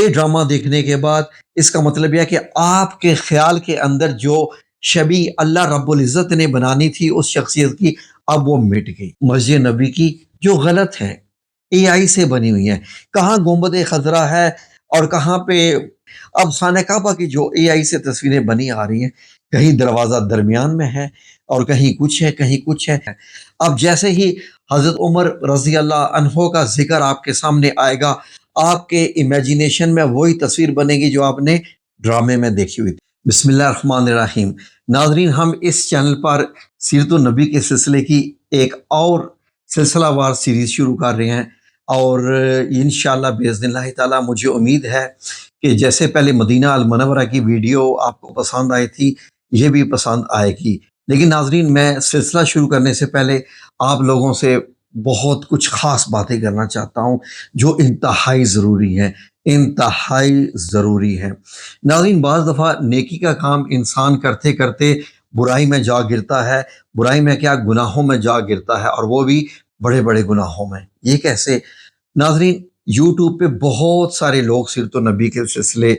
یہ ڈرامہ دیکھنے کے بعد اس کا مطلب یہ ہے کہ آپ کے خیال کے اندر جو شبیہ اللہ رب العزت نے بنانی تھی اس شخصیت کی، اب وہ مٹ گئی۔ مسجد نبی کی جو غلط ہے، اے آئی سے بنی ہوئی ہے، کہاں گنبد خضرا ہے اور کہاں پہ اب خانہ کعبہ کی جو اے آئی سے تصویریں بنی آ رہی ہیں، کہیں دروازہ درمیان میں ہے اور کہیں کچھ ہے کہیں کچھ ہے۔ اب جیسے ہی حضرت عمر رضی اللہ عنہ کا ذکر آپ کے سامنے آئے گا، آپ کے امیجینیشن میں وہی تصویر بنے گی جو آپ نے ڈرامے میں دیکھی ہوئی تھی۔ بسم اللہ الرحمن الرحیم۔ ناظرین، ہم اس چینل پر سیرت النبی کے سلسلے کی ایک اور سلسلہ وار سیریز شروع کر رہے ہیں، اور انشاءاللہ باذن اللہ تعالیٰ مجھے امید ہے کہ جیسے پہلے مدینہ المنورہ کی ویڈیو آپ کو پسند آئی تھی، یہ بھی پسند آئے گی۔ لیکن ناظرین، میں سلسلہ شروع کرنے سے پہلے آپ لوگوں سے بہت کچھ خاص باتیں کرنا چاہتا ہوں جو انتہائی ضروری ہیں، انتہائی ضروری ہے۔ ناظرین، بعض دفعہ نیکی کا کام انسان کرتے کرتے برائی میں جا گرتا ہے، برائی میں کیا، گناہوں میں جا گرتا ہے، اور وہ بھی بڑے بڑے گناہوں میں۔ یہ کیسے؟ ناظرین، یوٹیوب پہ بہت سارے لوگ سیرت النبی کے سلسلے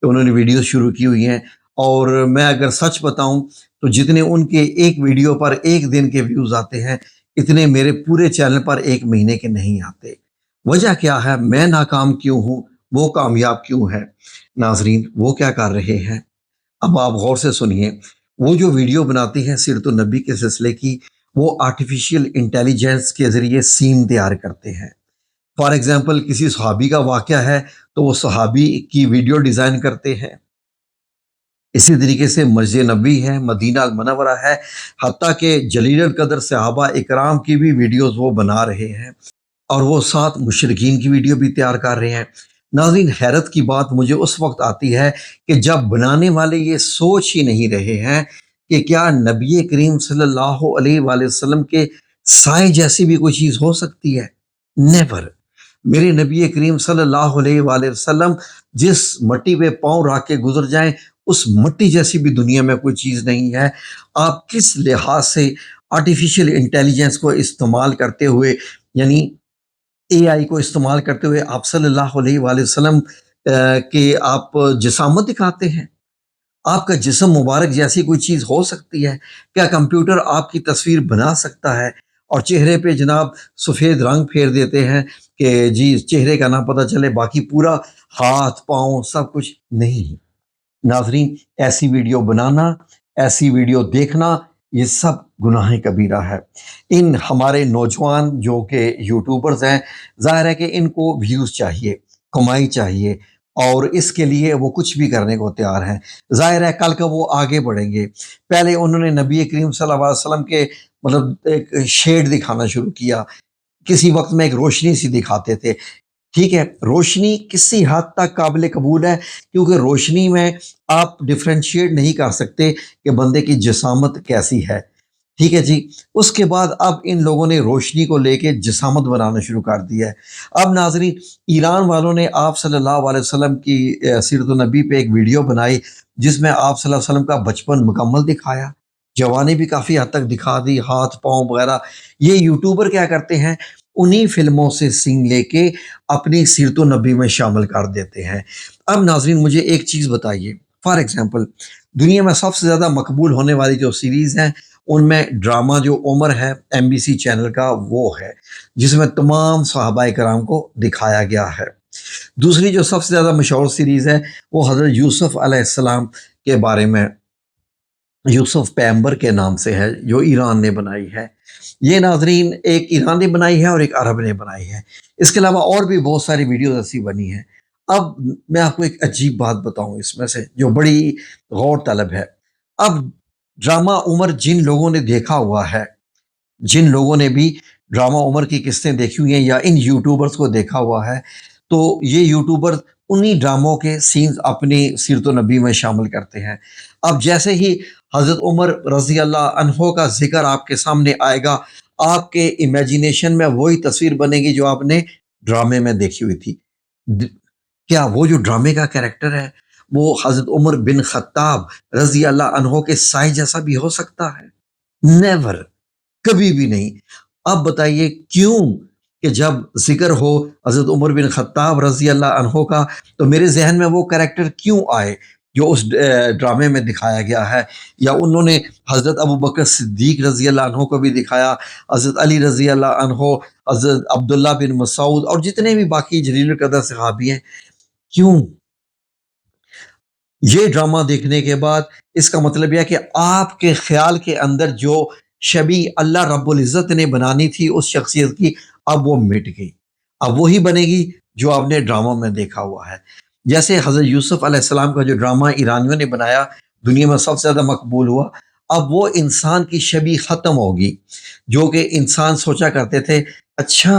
انہوں نے ویڈیو شروع کی ہوئی ہیں، اور میں اگر سچ بتاؤں تو جتنے ان کے ایک ویڈیو پر ایک دن کے ویوز آتے ہیں، اتنے میرے پورے چینل پر ایک مہینے کے نہیں آتے۔ وجہ کیا ہے؟ میں ناکام کیوں ہوں، وہ کامیاب کیوں ہے؟ ناظرین، وہ کیا کر رہے ہیں؟ اب آپ غور سے سنیے۔ وہ جو ویڈیو بناتی ہیں سیرت النبی کے سلسلے کی، وہ آرٹیفیشیل انٹیلیجنس کے ذریعے سین تیار کرتے ہیں۔ فار ایگزامپل، کسی صحابی کا واقعہ ہے تو وہ صحابی کی ویڈیو ڈیزائن کرتے ہیں۔ اسی طریقے سے مسجد نبی ہے، مدینہ المنورہ ہے، حتیٰ کہ جلیل القدر صحابہ اکرام کی بھی ویڈیوز وہ بنا رہے ہیں، اور وہ ساتھ مشرکین کی ویڈیو بھی تیار کر رہے ہیں۔ ناظرین، حیرت کی بات مجھے اس وقت آتی ہے کہ جب بنانے والے یہ سوچ ہی نہیں رہے ہیں کہ کیا نبی کریم صلی اللہ علیہ وآلہ وسلم کے سائے جیسی بھی کوئی چیز ہو سکتی ہے؟ نیور۔ میرے نبی کریم صلی اللہ علیہ وآلہ وسلم جس مٹی پہ پاؤں رکھ کے گزر جائیں، اس مٹی جیسی بھی دنیا میں کوئی چیز نہیں ہے۔ آپ کس لحاظ سے آرٹیفیشیل انٹیلیجنس کو استعمال کرتے ہوئے، یعنی اے آئی کو استعمال کرتے ہوئے، آپ صلی اللہ علیہ وآلہ وسلم کے آپ جسامت دکھاتے ہیں؟ آپ کا جسم مبارک جیسی کوئی چیز ہو سکتی ہے؟ کیا کمپیوٹر آپ کی تصویر بنا سکتا ہے اور چہرے پہ جناب سفید رنگ پھیر دیتے ہیں کہ جی چہرے کا نہ پتہ چلے، باقی پورا ہاتھ پاؤں سب کچھ؟ نہیں ناظرین، ایسی ویڈیو بنانا، ایسی ویڈیو دیکھنا، یہ سب گناہ کبیرہ ہے۔ ان ہمارے نوجوان جو کہ یوٹیوبرز ہیں، ظاہر ہے کہ ان کو ویوز چاہیے، کمائی چاہیے، اور اس کے لیے وہ کچھ بھی کرنے کو تیار ہیں۔ ظاہر ہے کل کا وہ آگے بڑھیں گے۔ پہلے انہوں نے نبی کریم صلی اللہ علیہ وسلم کے مطلب ایک شیڈ دکھانا شروع کیا، کسی وقت میں ایک روشنی سی دکھاتے تھے۔ ٹھیک ہے، روشنی کسی حد تک قابل قبول ہے، کیونکہ روشنی میں آپ ڈفرینشیٹ نہیں کر سکتے کہ بندے کی جسامت کیسی ہے۔ ٹھیک ہے جی۔ اس کے بعد اب ان لوگوں نے روشنی کو لے کے جسامت بنانا شروع کر دیا ہے۔ اب ناظرین، ایران والوں نے آپ صلی اللہ علیہ وسلم کی سیرت النبی پہ ایک ویڈیو بنائی جس میں آپ صلی اللہ علیہ وسلم کا بچپن مکمل دکھایا، جوانی بھی کافی حد تک دکھا دی، ہاتھ پاؤں وغیرہ۔ یہ یوٹیوبر کیا کرتے ہیں؟ انہی فلموں سے سین لے کے اپنی سیرت النبی میں شامل کر دیتے ہیں۔ اب ناظرین، مجھے ایک چیز بتائیے، فار ایگزامپل دنیا میں سب سے زیادہ مقبول ہونے والی جو سیریز ہیں ان میں ڈرامہ جو عمر ہے MBC چینل کا، وہ ہے جس میں تمام صحابہ کرام کو دکھایا گیا ہے۔ دوسری جو سب سے زیادہ مشہور سیریز ہے وہ حضرت یوسف علیہ السلام کے بارے میں، یوسف پیغمبر کے نام سے ہے، جو ایران نے بنائی ہے۔ یہ ناظرین ایک ایران نے بنائی ہے اور ایک عرب نے بنائی ہے۔ اس کے علاوہ اور بھی بہت ساری ویڈیوز ایسی بنی ہیں۔ اب میں آپ کو ایک عجیب بات بتاؤں اس میں سے جو بڑی غور طلب ہے۔ اب ڈرامہ عمر جن لوگوں نے دیکھا ہوا ہے، جن لوگوں نے بھی ڈرامہ عمر کی قسطیں دیکھی ہوئی ہیں یا ان یوٹیوبرز کو دیکھا ہوا ہے، تو یہ یوٹیوبر انہی ڈراموں کے سینز اپنی سیرت النبی میں شامل کرتے ہیں۔ اب جیسے ہی حضرت عمر رضی اللہ عنہ کا ذکر آپ کے سامنے آئے گا، آپ کے امیجینیشن میں وہی تصویر بنے گی جو آپ نے ڈرامے میں دیکھی ہوئی تھی۔ کیا وہ جو ڈرامے کا کیریکٹر ہے وہ حضرت عمر بن خطاب رضی اللہ عنہ کے سائے جیسا بھی ہو سکتا ہے؟ نیور، کبھی بھی نہیں۔ اب بتائیے کیوں کہ جب ذکر ہو حضرت عمر بن خطاب رضی اللہ عنہ کا تو میرے ذہن میں وہ کریکٹر کیوں آئے جو اس ڈرامے میں دکھایا گیا ہے، یا انہوں نے حضرت ابو بکر صدیق رضی اللہ عنہ کو بھی دکھایا، حضرت علی رضی اللہ عنہ، حضرت عبداللہ بن مسعود اور جتنے بھی باقی جلیل القدر صحابی ہیں، کیوں؟ یہ ڈرامہ دیکھنے کے بعد اس کا مطلب یہ ہے کہ آپ کے خیال کے اندر جو شبیہ اللہ رب العزت نے بنانی تھی اس شخصیت کی، اب وہ مٹ گئی، اب وہی بنے گی جو آپ نے ڈراموں میں دیکھا ہوا ہے۔ جیسے حضرت یوسف علیہ السلام کا جو ڈرامہ ایرانیوں نے بنایا دنیا میں سب سے زیادہ مقبول ہوا، اب وہ انسان کی شبیہ ختم ہوگی، جو کہ انسان سوچا کرتے تھے اچھا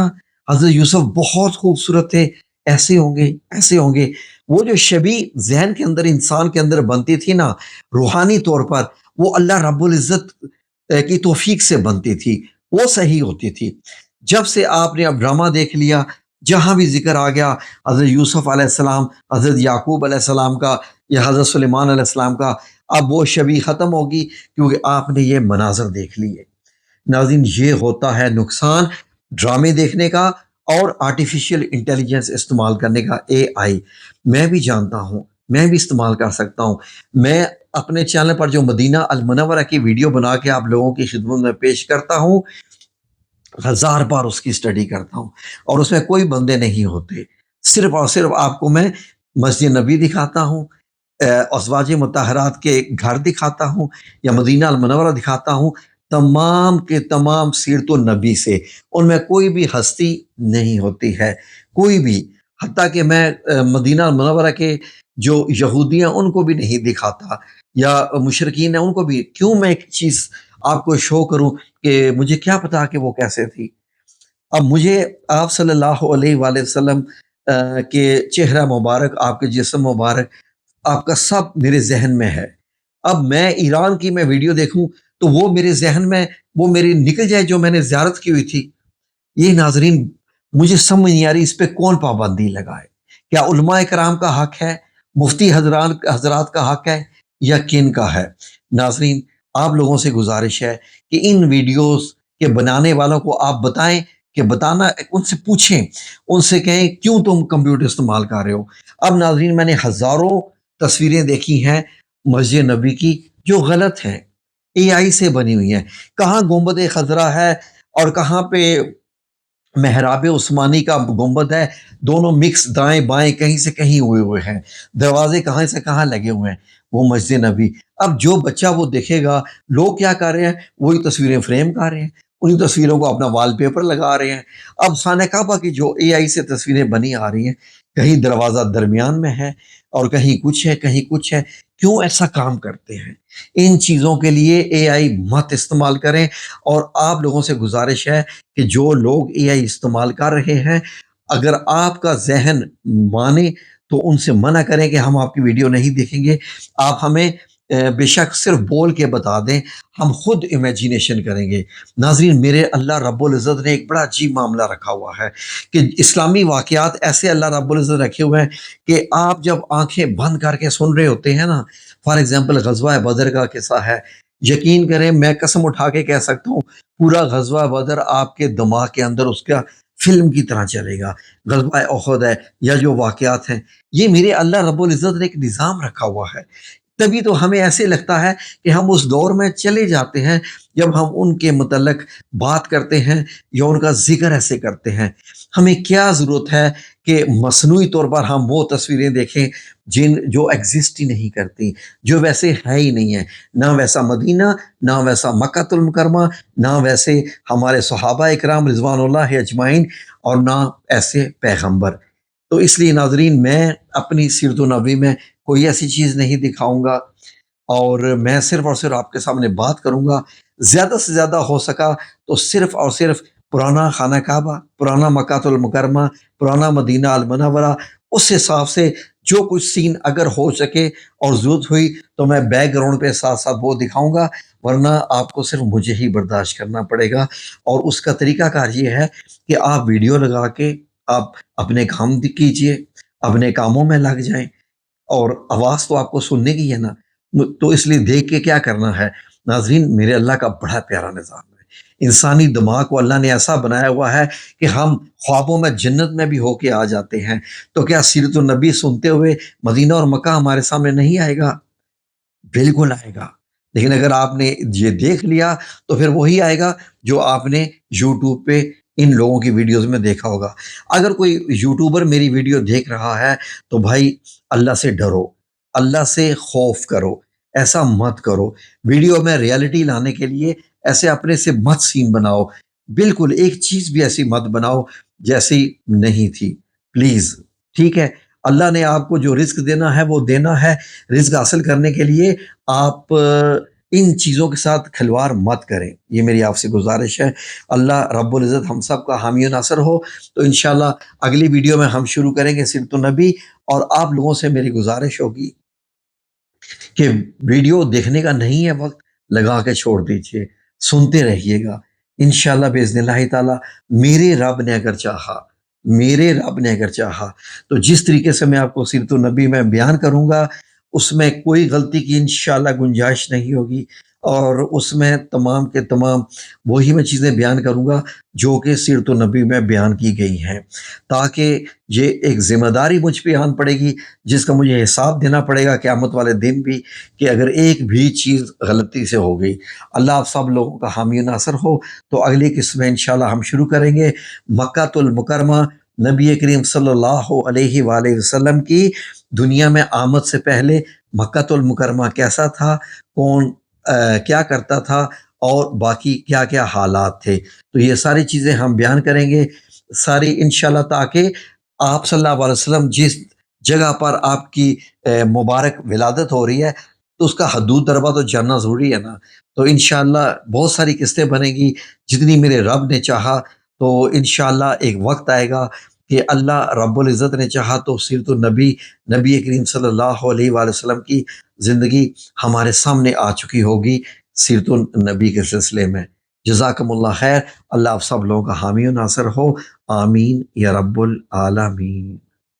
حضرت یوسف بہت خوبصورت تھے، ایسے ہوں گے ایسے ہوں گے۔ وہ جو شبیہ ذہن کے اندر انسان کے اندر بنتی تھی نا روحانی طور پر، وہ اللہ رب العزت کی توفیق سے بنتی تھی، وہ صحیح ہوتی تھی۔ جب سے آپ نے اب ڈرامہ دیکھ لیا، جہاں بھی ذکر آ گیا حضرت یوسف علیہ السلام، حضرت یعقوب علیہ السلام کا یا حضرت سلیمان علیہ السلام کا، اب وہ شبیہ ختم ہوگی کیونکہ آپ نے یہ مناظر دیکھ لیے۔ ناظرین، یہ ہوتا ہے نقصان ڈرامے دیکھنے کا اور آرٹیفیشیل انٹیلیجنس استعمال کرنے کا، اے آئی۔ میں بھی جانتا ہوں، میں بھی استعمال کر سکتا ہوں۔ میں اپنے چینل پر جو مدینہ المنورہ کی ویڈیو بنا کے آپ لوگوں کی خدمت میں پیش کرتا ہوں، 1000 بار اس کی اسٹڈی کرتا ہوں اور اس میں کوئی بندے نہیں ہوتے، صرف اور صرف آپ کو میں مسجد نبی دکھاتا ہوں، ازواج مطہرات کے گھر دکھاتا ہوں یا مدینہ المنورہ دکھاتا ہوں، تمام کے تمام سیرت النبی سے، ان میں کوئی بھی ہستی نہیں ہوتی ہے، کوئی بھی۔ حتیٰ کہ میں مدینہ المنورہ کے جو یہودیاں ان کو بھی نہیں دکھاتا یا مشرکین ہیں ان کو بھی، کیوں میں ایک چیز آپ کو شو کروں کہ مجھے کیا پتا کہ وہ کیسے تھی۔ اب مجھے آپ صلی اللہ علیہ وآلہ وسلم کے چہرہ مبارک، آپ کے جسم مبارک، آپ کا سب میرے ذہن میں ہے۔ اب میں ایران کی میں ویڈیو دیکھوں تو وہ میرے ذہن میں وہ میری نکل جائے جو میں نے زیارت کی ہوئی تھی۔ یہ ناظرین مجھے سمجھ نہیں آ رہی اس پہ کون پابندی لگائے، کیا علماء کرام کا حق ہے، مفتی حضرات کا حق ہے، یا کن کا ہے؟ ناظرین، آپ لوگوں سے گزارش ہے کہ ان ویڈیوز کے بنانے والوں کو آپ بتائیں کہ بتانا، ان سے پوچھیں، ان سے کہیں کیوں تم کمپیوٹر استعمال کر رہے ہو۔ اب ناظرین میں نے ہزاروں تصویریں دیکھی ہیں مسجد نبی کی جو غلط ہیں، اے آئی سے بنی ہوئی ہیں۔ کہاں گنبد خضرا ہے اور کہاں پہ محراب عثمانی کا گنبد ہے، دونوں مکس دائیں بائیں کہیں سے کہیں ہوئے ہوئے ہیں، دروازے کہاں سے کہاں لگے ہوئے ہیں، وہ مسجد نبی۔ اب جو بچہ وہ دیکھے گا، لوگ کیا کر رہے ہیں، وہی تصویریں فریم کر رہے ہیں، انہی تصویروں کو اپنا وال پیپر لگا رہے ہیں۔ اب خانہ کعبہ کی جو اے آئی سے تصویریں بنی آ رہی ہیں، کہیں دروازہ درمیان میں ہے اور کہیں کچھ ہے کہیں کچھ ہے، کیوں ایسا کام کرتے ہیں؟ ان چیزوں کے لیے اے آئی مت استعمال کریں، اور آپ لوگوں سے گزارش ہے کہ جو لوگ اے آئی استعمال کر رہے ہیں، اگر آپ کا ذہن مانے تو ان سے منع کریں کہ ہم آپ کی ویڈیو نہیں دیکھیں گے۔ آپ ہمیں بے شک صرف بول کے بتا دیں، ہم خود امیجینیشن کریں گے۔ ناظرین، میرے اللہ رب العزت نے ایک بڑا عجیب معاملہ رکھا ہوا ہے کہ اسلامی واقعات ایسے اللہ رب العزت رکھے ہوئے ہیں کہ آپ جب آنکھیں بند کر کے سن رہے ہوتے ہیں نا، فار ایگزامپل غزوہ بدر کا قصہ ہے، یقین کریں میں قسم اٹھا کے کہہ سکتا ہوں پورا غزوہ بدر آپ کے دماغ کے اندر اس کا فلم کی طرح چلے گا۔ غزوہ احد ہے یا جو واقعات ہیں، یہ میرے اللہ رب العزت نے ایک نظام رکھا ہوا ہے، تبھی تو ہمیں ایسے لگتا ہے کہ ہم اس دور میں چلے جاتے ہیں جب ہم ان کے متعلق بات کرتے ہیں یا ان کا ذکر ایسے کرتے ہیں۔ ہمیں کیا ضرورت ہے کہ مصنوعی طور پر ہم وہ تصویریں دیکھیں جو ایگزسٹ ہی نہیں کرتی، جو ویسے ہے ہی نہیں ہے، نہ ویسا مدینہ، نہ ویسا مکہ المکرمہ، نہ ویسے ہمارے صحابہ اکرام رضوان اللہ اجمعین، اور نہ ایسے پیغمبر۔ تو اس لیے ناظرین، میں اپنی سیرت النبی میں کوئی ایسی چیز نہیں دکھاؤں گا، اور میں صرف اور صرف آپ کے سامنے بات کروں گا، زیادہ سے زیادہ ہو سکا تو صرف اور صرف پرانا خانہ کعبہ، پرانا مکہ المکرمہ، پرانا مدینہ المنورہ، اس حساب سے جو کچھ سین اگر ہو سکے اور ضرورت ہوئی تو میں بیک گراؤنڈ پہ ساتھ ساتھ وہ دکھاؤں گا، ورنہ آپ کو صرف مجھے ہی برداشت کرنا پڑے گا۔ اور اس کا طریقہ کار یہ ہے کہ آپ ویڈیو لگا کے آپ اپنے کام کیجئے، اپنے کاموں میں لگ جائیں، اور آواز تو آپ کو سننے کی ہے نا، تو اس لیے دیکھ کے کیا کرنا ہے؟ ناظرین، میرے اللہ کا بڑا پیارا نظام ہے، انسانی دماغ کو اللہ نے ایسا بنایا ہوا ہے کہ ہم خوابوں میں جنت میں بھی ہو کے آ جاتے ہیں۔ تو کیا سیرت النبی سنتے ہوئے مدینہ اور مکہ ہمارے سامنے نہیں آئے گا؟ بالکل آئے گا۔ لیکن اگر آپ نے یہ دیکھ لیا تو پھر وہی آئے گا جو آپ نے یوٹیوب پہ ان لوگوں کی ویڈیوز میں دیکھا ہوگا۔ اگر کوئی یوٹیوبر میری ویڈیو دیکھ رہا ہے تو بھائی اللہ سے ڈرو، اللہ سے خوف کرو، ایسا مت کرو۔ ویڈیو میں ریالٹی لانے کے لیے ایسے اپنے سے مت سین بناؤ، بالکل ایک چیز بھی ایسی مت بناؤ جیسی نہیں تھی، پلیز، ٹھیک ہے؟ اللہ نے آپ کو جو رزق دینا ہے وہ دینا ہے۔ رزق حاصل کرنے کے لیے آپ ان چیزوں کے ساتھ کھلواڑ مت کریں، یہ میری آپ سے گزارش ہے۔ اللہ رب العزت ہم سب کا حامی و ناصر ہو۔ تو انشاءاللہ اگلی ویڈیو میں ہم شروع کریں گے سیرت النبی، اور آپ لوگوں سے میری گزارش ہوگی کہ ویڈیو دیکھنے کا نہیں ہے وقت، لگا کے چھوڑ دیجئے، سنتے رہیے گا انشاءاللہ باذن اللہ تعالی۔ میرے رب نے اگر چاہا، میرے رب نے اگر چاہا تو جس طریقے سے میں آپ کو سیرت النبی میں بیان کروں گا اس میں کوئی غلطی کی انشاءاللہ گنجائش نہیں ہوگی، اور اس میں تمام کے تمام وہی میں چیزیں بیان کروں گا جو کہ سیرت النبی میں بیان کی گئی ہیں، تاکہ یہ ایک ذمہ داری مجھ پہ آن پڑے گی جس کا مجھے حساب دینا پڑے گا قیامت والے دن بھی، کہ اگر ایک بھی چیز غلطی سے ہو گئی۔ اللہ آپ سب لوگوں کا حامی و ناصر ہو۔ تو اگلی قسط میں انشاءاللہ ہم شروع کریں گے مکہ المکرمہ، نبی کریم صلی اللہ علیہ وآلہ وسلم کی دنیا میں آمد سے پہلے مکہ المکرمہ کیسا تھا، کون کیا کرتا تھا، اور باقی کیا کیا حالات تھے۔ تو یہ ساری چیزیں ہم بیان کریں گے ساری انشاءاللہ، تاکہ آپ صلی اللہ علیہ وسلم جس جگہ پر آپ کی مبارک ولادت ہو رہی ہے تو اس کا حدود دربہ تو جاننا ضروری ہے نا۔ تو انشاءاللہ بہت ساری قسطیں بنیں گی جتنی میرے رب نے چاہا۔ تو انشاءاللہ ایک وقت آئے گا کہ اللہ رب العزت نے چاہا تو سیرت النبی، نبی کریم صلی اللہ علیہ وآلہ وسلم کی زندگی ہمارے سامنے آ چکی ہوگی سیرت النبی کے سلسلے میں۔ جزاکم اللہ خیر۔ اللہ آپ سب لوگوں کا حامی و ناصر ہو، آمین یا رب العالمین۔